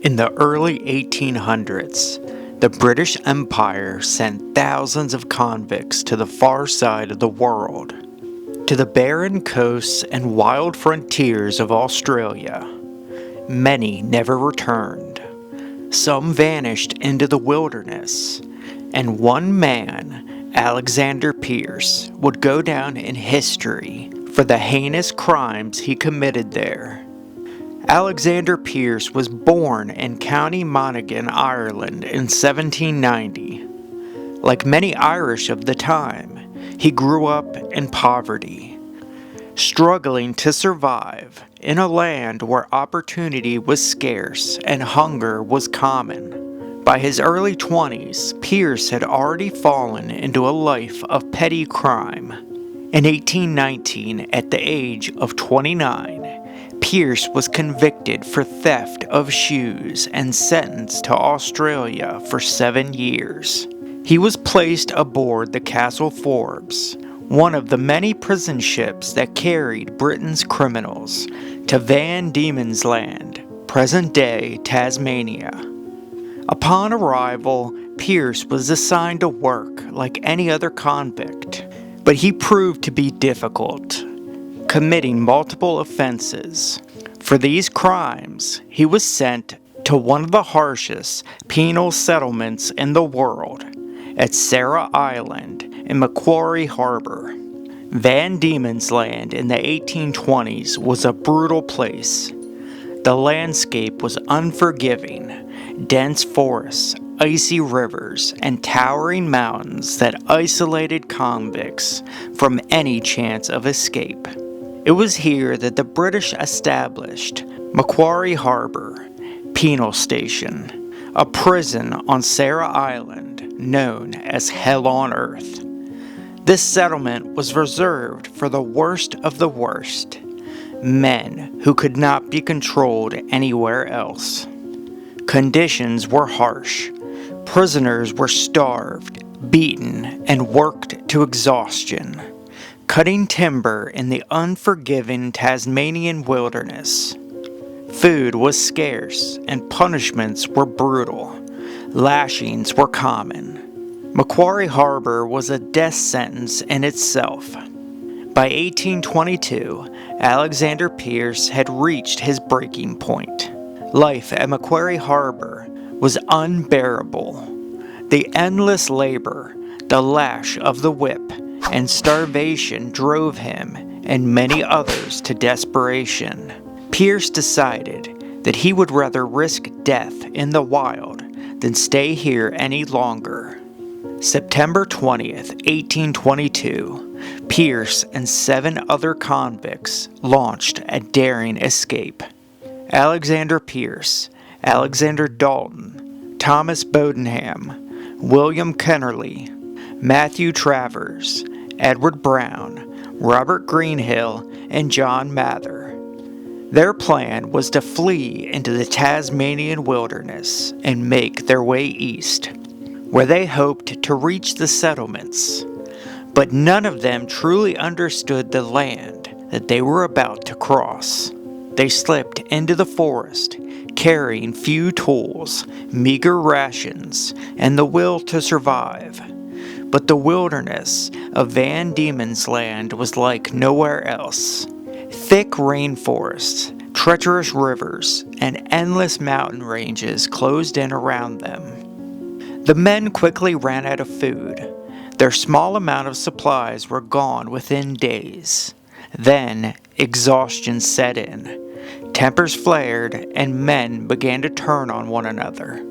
In the early 1800s, the British Empire sent thousands of convicts to the far side of the world, to the barren coasts and wild frontiers of Australia. Many never returned. Some vanished into the wilderness, and one man, Alexander Pearce, would go down in history for the heinous crimes he committed there. Alexander Pearce was born in County Monaghan, Ireland in 1790. Like many Irish of the time, he grew up in poverty, struggling to survive in a land where opportunity was scarce and hunger was common. By his early 20s, Pearce had already fallen into a life of petty crime. In 1819, at the age of 29, Pearce was convicted for theft of shoes and sentenced to Australia for 7 years. He was placed aboard the Castle Forbes, one of the many prison ships that carried Britain's criminals to Van Diemen's Land, present-day Tasmania. Upon arrival, Pearce was assigned to work like any other convict, but he proved to be difficult, committing multiple offenses. For these crimes, he was sent to one of the harshest penal settlements in the world, at Sarah Island in Macquarie Harbor. Van Diemen's Land in the 1820s was a brutal place. The landscape was unforgiving, dense forests, icy rivers, and towering mountains that isolated convicts from any chance of escape. It was here that the British established Macquarie Harbor Penal Station, a prison on Sarah Island known as Hell on Earth. This settlement was reserved for the worst of the worst, men who could not be controlled anywhere else. Conditions were harsh. Prisoners were starved, beaten, and worked to exhaustion, cutting timber in the unforgiving Tasmanian wilderness. Food was scarce and punishments were brutal. Lashings were common. Macquarie Harbor was a death sentence in itself. By 1822, Alexander Pearce had reached his breaking point. Life at Macquarie Harbor was unbearable. The endless labor, the lash of the whip, and starvation drove him and many others to desperation. Pearce decided that he would rather risk death in the wild than stay here any longer. September 20th, 1822, Pearce and 7 other convicts launched a daring escape. Alexander Pearce, Alexander Dalton, Thomas Bodenham, William Kennerly, Matthew Travers, Edward Brown, Robert Greenhill, and John Mather. Their plan was to flee into the Tasmanian wilderness and make their way east, where they hoped to reach the settlements. But none of them truly understood the land that they were about to cross. They slipped into the forest, carrying few tools, meager rations, and the will to survive. But the wilderness of Van Diemen's Land was like nowhere else. Thick rainforests, treacherous rivers, and endless mountain ranges closed in around them. The men quickly ran out of food. Their small amount of supplies were gone within days. Then, exhaustion set in. Tempers flared, and men began to turn on one another.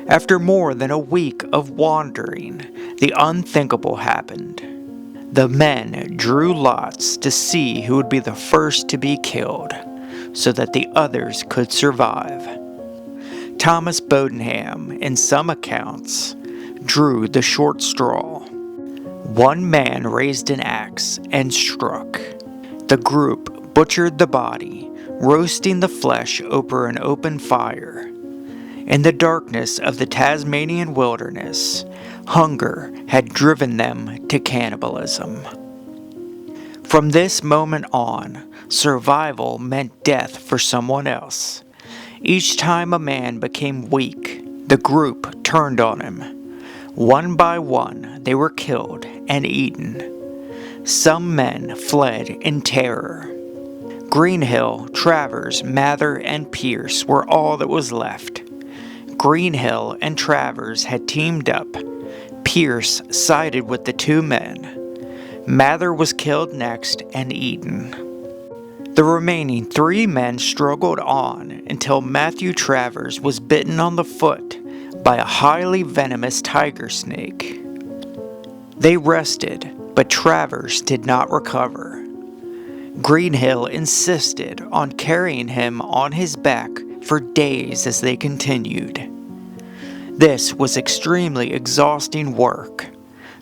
After more than a week of wandering, the unthinkable happened. The men drew lots to see who would be the first to be killed, so that the others could survive. Thomas Bodenham, in some accounts, drew the short straw. One man raised an axe and struck. The group butchered the body, roasting the flesh over an open fire. In the darkness of the Tasmanian wilderness, hunger had driven them to cannibalism. From this moment on, survival meant death for someone else. Each time a man became weak, the group turned on him. One by one, they were killed and eaten. Some men fled in terror. Greenhill, Travers, Mather, and Pearce were all that was left. Greenhill and Travers had teamed up. Pearce sided with the two men. Mather was killed next and eaten. The remaining three men struggled on until Matthew Travers was bitten on the foot by a highly venomous tiger snake. They rested, but Travers did not recover. Greenhill insisted on carrying him on his back for days as they continued. This was extremely exhausting work.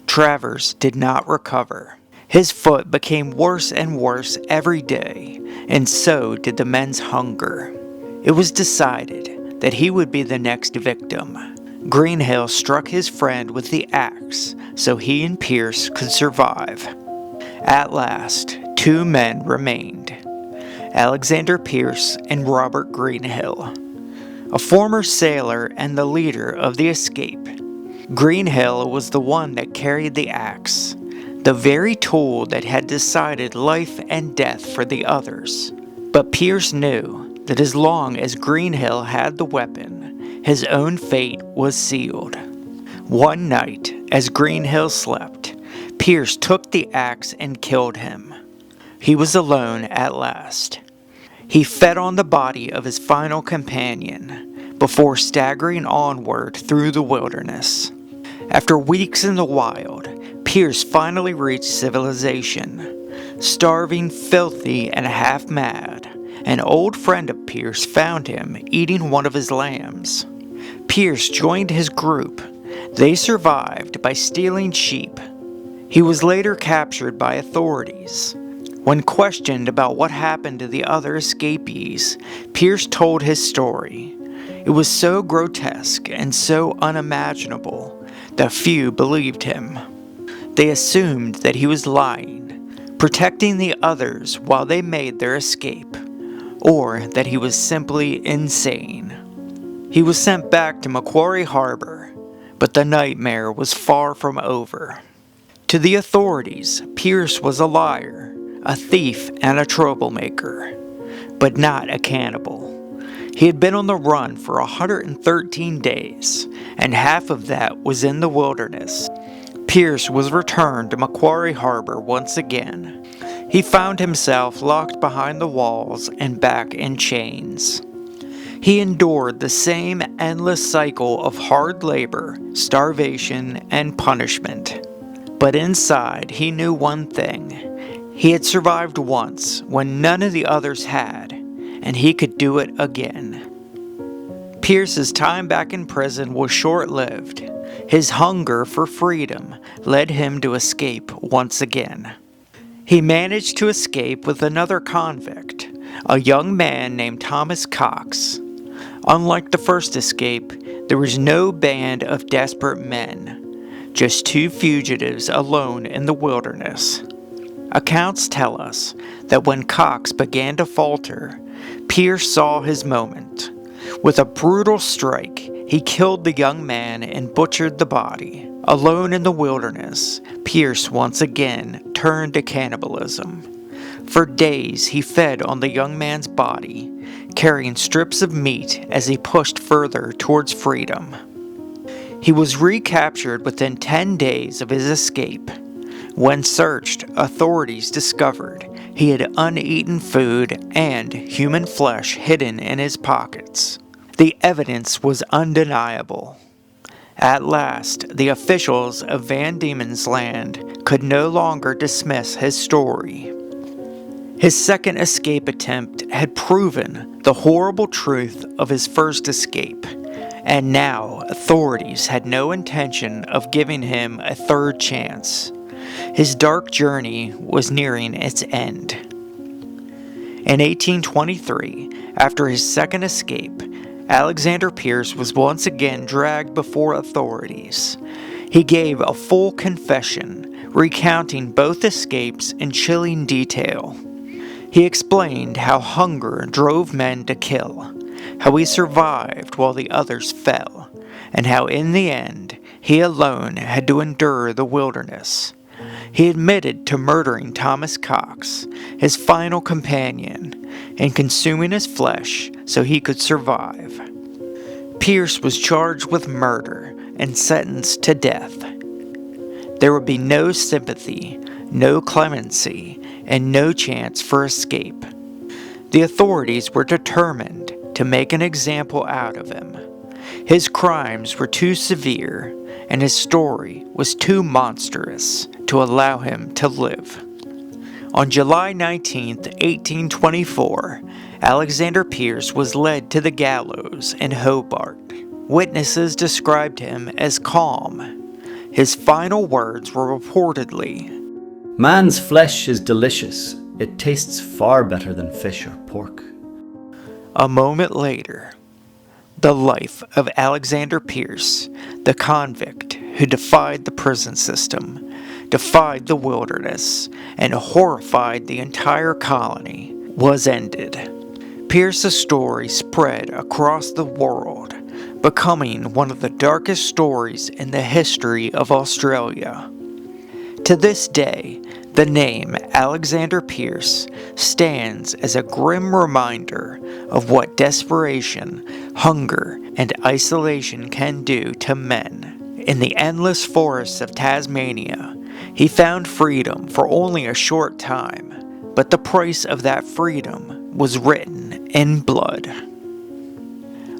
Travers did not recover. His foot became worse and worse every day, and so did the men's hunger. It was decided that he would be the next victim. Greenhill struck his friend with the axe so he and Pearce could survive. At last, two men remained, Alexander Pearce and Robert Greenhill, a former sailor and the leader of the escape. Greenhill was the one that carried the axe, the very tool that had decided life and death for the others. But Pearce knew that as long as Greenhill had the weapon, his own fate was sealed. One night, as Greenhill slept, Pearce took the axe and killed him. He was alone at last. He fed on the body of his final companion before staggering onward through the wilderness. After weeks in the wild, Pearce finally reached civilization. Starving, filthy, and half-mad, an old friend of Pearce found him eating one of his lambs. Pearce joined his group. They survived by stealing sheep. He was later captured by authorities. When questioned about what happened to the other escapees, Pearce told his story. It was so grotesque and so unimaginable that few believed him. They assumed that he was lying, protecting the others while they made their escape, or that he was simply insane. He was sent back to Macquarie Harbor, but the nightmare was far from over. To the authorities, Pearce was a liar, a thief, and a troublemaker, but not a cannibal. He had been on the run for 113 days, and half of that was in the wilderness. Pearce was returned to Macquarie Harbor once again. He found himself locked behind the walls and back in chains. He endured the same endless cycle of hard labor, starvation, and punishment. But inside, he knew one thing. He had survived once when none of the others had, and he could do it again. Pearce's time back in prison was short-lived. His hunger for freedom led him to escape once again. He managed to escape with another convict, a young man named Thomas Cox. Unlike the first escape, there was no band of desperate men, just two fugitives alone in the wilderness. Accounts tell us that when Cox began to falter, Pearce saw his moment. With a brutal strike, he killed the young man and butchered the body. Alone in the wilderness, Pearce once again turned to cannibalism. For days, he fed on the young man's body, carrying strips of meat as he pushed further towards freedom. He was recaptured within 10 days of his escape. When searched, authorities discovered he had uneaten food and human flesh hidden in his pockets. The evidence was undeniable. At last, the officials of Van Diemen's Land could no longer dismiss his story. His second escape attempt had proven the horrible truth of his first escape, and now authorities had no intention of giving him a third chance. His dark journey was nearing its end. In 1823, after his second escape, Alexander Pearce was once again dragged before authorities. He gave a full confession, recounting both escapes in chilling detail. He explained how hunger drove men to kill, how he survived while the others fell, and how in the end he alone had to endure the wilderness. He admitted to murdering Thomas Cox, his final companion, and consuming his flesh so he could survive. Pearce was charged with murder and sentenced to death. There would be no sympathy, no clemency, and no chance for escape. The authorities were determined to make an example out of him. His crimes were too severe, and his story was too monstrous to allow him to live. On July 19, 1824, Alexander Pearce was led to the gallows in Hobart. Witnesses described him as calm. His final words were reportedly, "Man's flesh is delicious. It tastes far better than fish or pork." A moment later, the life of Alexander Pearce, the convict who defied the prison system, defied the wilderness, and horrified the entire colony, was ended. Pearce's story spread across the world, becoming one of the darkest stories in the history of Australia. To this day, the name Alexander Pearce stands as a grim reminder of what desperation, hunger, and isolation can do to men. In the endless forests of Tasmania, he found freedom for only a short time, but the price of that freedom was written in blood.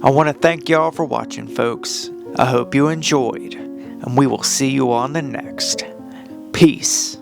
I want to thank y'all for watching, folks. I hope you enjoyed, and we will see you on the next. Peace.